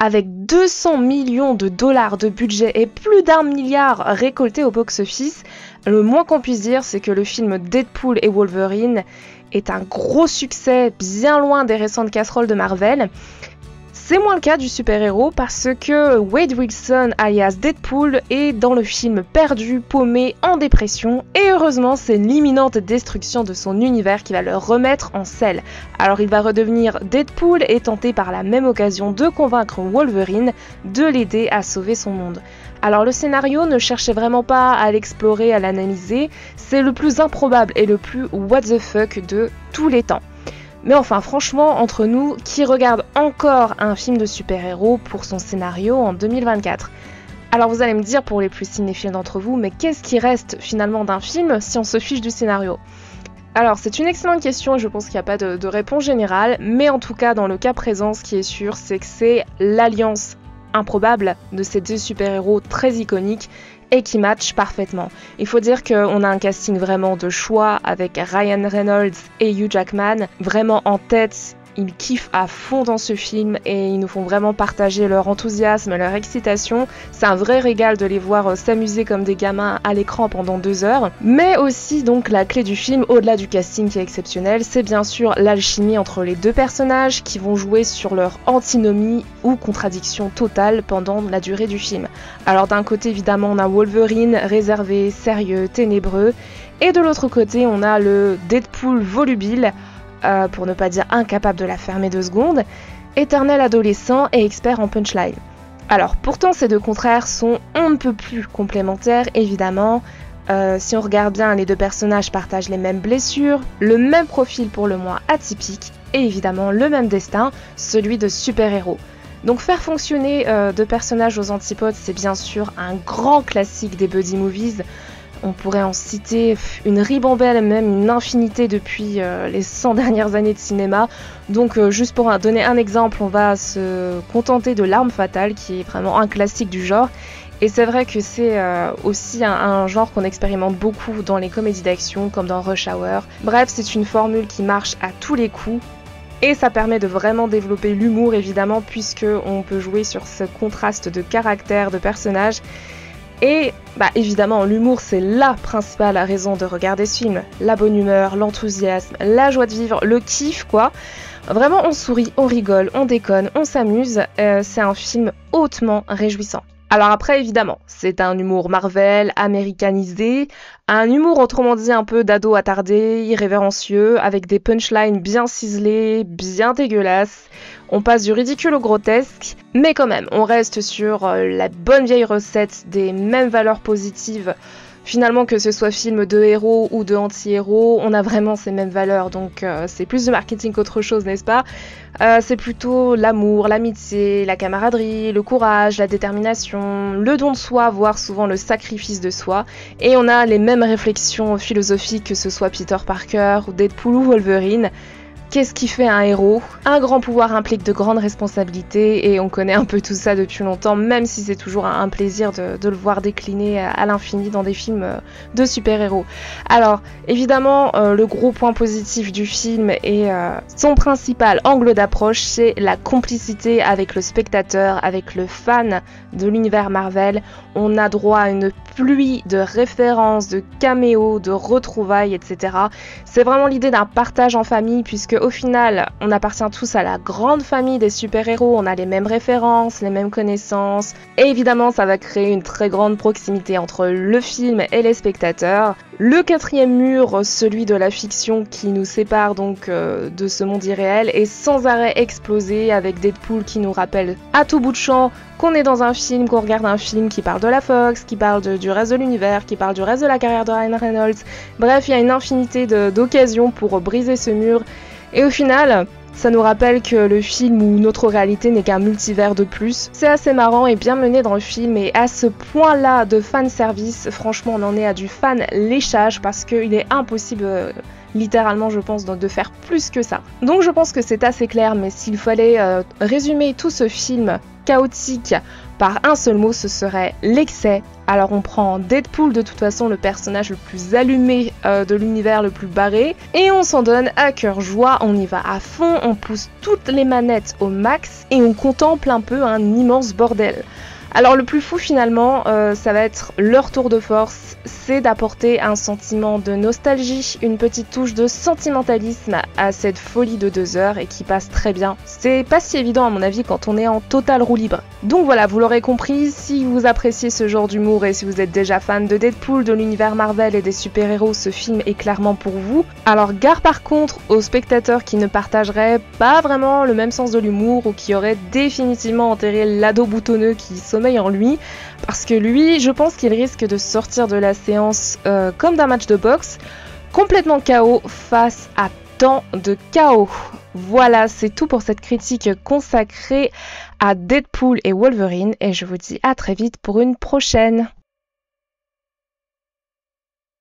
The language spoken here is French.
avec 200 millions de dollars de budget et plus d'1 milliard récolté au box-office, le moins qu'on puisse dire, c'est que le film Deadpool et Wolverine est un gros succès, bien loin des récentes casseroles de Marvel. C'est moins le cas du super-héros parce que Wade Wilson, alias Deadpool, est dans le film perdu, paumé, en dépression, et heureusement c'est l'imminente destruction de son univers qui va le remettre en selle. Alors il va redevenir Deadpool et tenter par la même occasion de convaincre Wolverine de l'aider à sauver son monde. Alors le scénario ne cherchait vraiment pas à l'explorer, à l'analyser, c'est le plus improbable et le plus what the fuck de tous les temps. Mais enfin, franchement, entre nous, qui regarde encore un film de super-héros pour son scénario en 2024 ? Alors vous allez me dire, pour les plus cinéphiles d'entre vous, mais qu'est-ce qui reste finalement d'un film si on se fiche du scénario ? Alors c'est une excellente question et je pense qu'il n'y a pas de réponse générale, mais en tout cas, dans le cas présent, ce qui est sûr, c'est que c'est l'alliance improbable de ces deux super-héros très iconiques et qui match parfaitement. Il faut dire qu'on a un casting vraiment de choix avec Ryan Reynolds et Hugh Jackman vraiment en tête. Ils kiffent à fond dans ce film et ils nous font vraiment partager leur enthousiasme, leur excitation. C'est un vrai régal de les voir s'amuser comme des gamins à l'écran pendant 2 heures. Mais aussi donc la clé du film, au-delà du casting qui est exceptionnel, c'est bien sûr l'alchimie entre les deux personnages qui vont jouer sur leur antinomie ou contradiction totale pendant la durée du film. Alors d'un côté évidemment on a Wolverine réservé, sérieux, ténébreux, et de l'autre côté on a le Deadpool volubile, pour ne pas dire incapable de la fermer 2 secondes, éternel adolescent et expert en punchline. Alors pourtant ces deux contraires sont on ne peut plus complémentaires évidemment. Si on regarde bien, les deux personnages partagent les mêmes blessures, le même profil pour le moins atypique et évidemment le même destin, celui de super-héros. Donc faire fonctionner deux personnages aux antipodes, c'est bien sûr un grand classique des buddy movies. On pourrait en citer une ribambelle, même une infinité depuis les 100 dernières années de cinéma. Donc juste pour donner un exemple, on va se contenter de L'Arme Fatale, qui est vraiment un classique du genre. Et c'est vrai que c'est aussi un genre qu'on expérimente beaucoup dans les comédies d'action, comme dans Rush Hour. Bref, c'est une formule qui marche à tous les coups. Et ça permet de vraiment développer l'humour, évidemment, puisqu'on peut jouer sur ce contraste de caractère, de personnages. Et évidemment, l'humour, c'est la principale raison de regarder ce film. La bonne humeur, l'enthousiasme, la joie de vivre, le kiff, quoi. Vraiment, on sourit, on rigole, on déconne, on s'amuse. C'est un film hautement réjouissant. Alors après, évidemment, c'est un humour Marvel, américanisé, un humour autrement dit un peu d'ado attardé, irrévérencieux, avec des punchlines bien ciselées, bien dégueulasses. On passe du ridicule au grotesque, mais quand même, on reste sur la bonne vieille recette des mêmes valeurs positives. Finalement, que ce soit film de héros ou de anti-héros, on a vraiment ces mêmes valeurs, donc c'est plus de marketing qu'autre chose, n'est-ce pas ? C'est plutôt l'amour, l'amitié, la camaraderie, le courage, la détermination, le don de soi, voire souvent le sacrifice de soi. Et on a les mêmes réflexions philosophiques que ce soit Peter Parker, ou Deadpool ou Wolverine. Qu'est-ce qui fait un héros ? Un grand pouvoir implique de grandes responsabilités et on connaît un peu tout ça depuis longtemps, même si c'est toujours un plaisir de le voir décliner à l'infini dans des films de super-héros. Alors, évidemment, le gros point positif du film et son principal angle d'approche, c'est la complicité avec le spectateur, avec le fan de l'univers Marvel. On a droit à une pluie de références, de caméos, de retrouvailles, etc. C'est vraiment l'idée d'un partage en famille, puisque au final, on appartient tous à la grande famille des super-héros, on a les mêmes références, les mêmes connaissances, et évidemment, ça va créer une très grande proximité entre le film et les spectateurs. Le quatrième mur, celui de la fiction qui nous sépare donc de ce monde irréel, est sans arrêt explosé avec Deadpool qui nous rappelle à tout bout de champ qu'on est dans un film, qu'on regarde un film qui parle de la Fox, qui parle du reste de l'univers, qui parle du reste de la carrière de Ryan Reynolds. Bref, il y a une infinité d'occasions pour briser ce mur. Et au final, ça nous rappelle que le film ou notre réalité n'est qu'un multivers de plus. C'est assez marrant et bien mené dans le film, et à ce point-là de fanservice, franchement on en est à du fan léchage parce qu'il est impossible, littéralement je pense, de faire plus que ça. Donc je pense que c'est assez clair, mais s'il fallait résumer tout ce film chaotique par un seul mot, ce serait l'excès Alors on prend Deadpool, de toute façon le personnage le plus allumé de l'univers, le plus barré, et on s'en donne à cœur joie, on y va à fond, on pousse toutes les manettes au max et on contemple un peu un immense bordel. Alors le plus fou finalement, ça va être leur tour de force, c'est d'apporter un sentiment de nostalgie, une petite touche de sentimentalisme à cette folie de 2 heures et qui passe très bien. C'est pas si évident à mon avis quand on est en totale roue libre. Donc voilà, vous l'aurez compris, si vous appréciez ce genre d'humour et si vous êtes déjà fan de Deadpool, de l'univers Marvel et des super-héros, ce film est clairement pour vous. Alors gare par contre aux spectateurs qui ne partageraient pas vraiment le même sens de l'humour ou qui auraient définitivement enterré l'ado boutonneux qui sommeille en lui, parce que lui, je pense qu'il risque de sortir de la séance comme d'un match de boxe, complètement KO face à tant de chaos. Voilà, c'est tout pour cette critique consacrée à Deadpool et Wolverine, et je vous dis à très vite pour une prochaine.